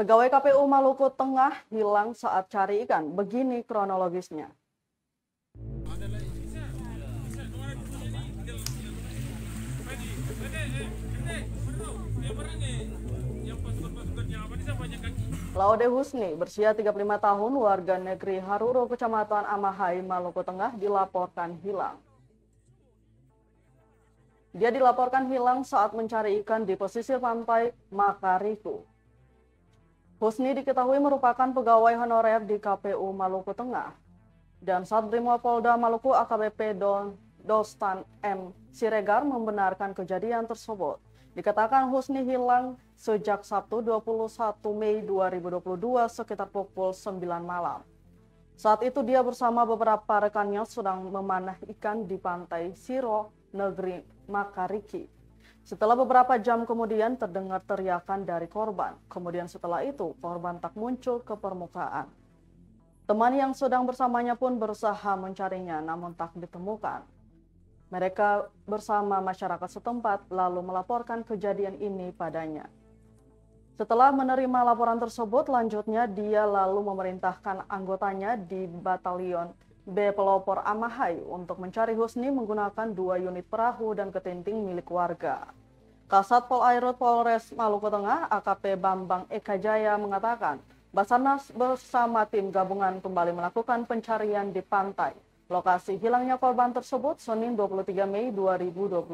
Pegawai KPU Maluku Tengah hilang saat cari ikan. Begini kronologisnya. Laude Husni, berusia 35 tahun, warga negeri Haruro, Kecamatan Amahai, Maluku Tengah, dilaporkan hilang. Dia dilaporkan hilang saat mencari ikan di pesisir pantai Makariku. Husni diketahui merupakan pegawai honorer di KPU Maluku Tengah. Dan Satrimo-Polda Maluku AKBP Dostan M. Siregar membenarkan kejadian tersebut. Dikatakan Husni hilang sejak Sabtu 21 Mei 2022 sekitar pukul 9 malam. Saat itu dia bersama beberapa rekannya sedang memanah ikan di pantai Siro, negeri Makariki. Setelah beberapa jam kemudian terdengar teriakan dari korban. Kemudian setelah itu korban tak muncul ke permukaan. Teman yang sedang bersamanya pun berusaha mencarinya namun tak ditemukan. Mereka bersama masyarakat setempat lalu melaporkan kejadian ini padanya. Setelah menerima laporan tersebut, lanjutnya dia lalu memerintahkan anggotanya di Batalion B Pelopor Amahai untuk mencari Husni menggunakan 2 unit perahu dan ketinting milik warga. Kasat Polairut Polres Maluku Tengah AKP Bambang Eka Jaya mengatakan, Basarnas bersama tim gabungan kembali melakukan pencarian di pantai. Lokasi hilangnya korban tersebut Senin 23 Mei 2022.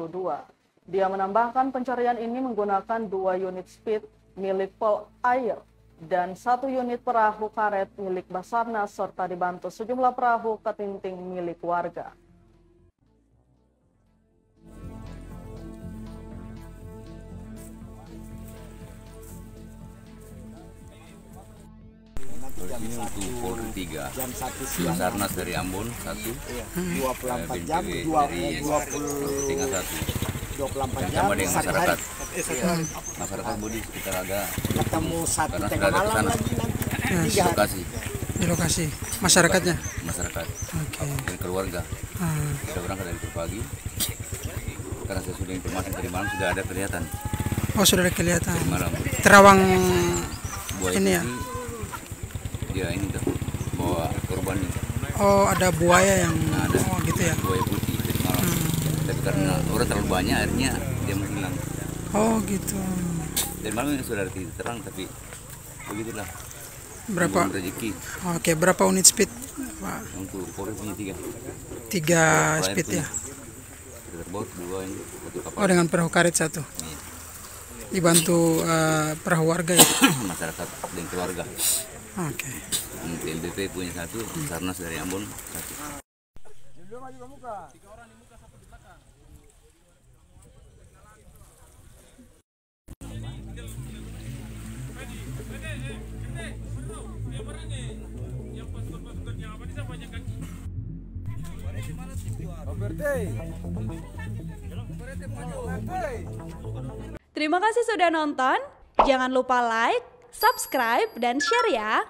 Dia menambahkan pencarian ini menggunakan 2 unit speed milik Polair dan 1 unit perahu karet milik Basarnas serta dibantu sejumlah perahu ketinting milik warga. Ini untuk Polri 3, jam 1 siang, Basarnas dari Ambon 1, 24 jam, dari 24 jam, sama dengan masyarakat. hari. Masyarakat Budi sekitar ada Ketemu 1 karena tengah sudah ada malam kesana lagi nanti. lokasi Di lokasi masyarakatnya. masyarakat Oke. dan keluarga. Kita berangkat dari pagi karena sesudah informasi tadi malam sudah ada kelihatan Oh, sudah ada kelihatan. dari malam. Terawang Buaya ini ya. putih, dia ini tuh bawa korban ini. Oh, ada buaya yang Ada. oh gitu ya. Buaya putih dari malam. Tapi karena orang terlalu banyak akhirnya dia menghilang. Oh, gitu. Dari malam ini sudah ada titik terang tapi begitulah. Berapa? Belum rezeki Oke, berapa unit speed, Pak? untuk Polri punya 3. 3 speed ya. Terbot 2 ini satu kapal. Oh, dengan perahu karet 1. Iya. Dibantu perahu warga ya. Masyarakat dan keluarga. Oke. Untuk LDP punya 1, Basarnas dari Ambon 1. Terima kasih sudah nonton. Jangan lupa like, subscribe, dan share ya.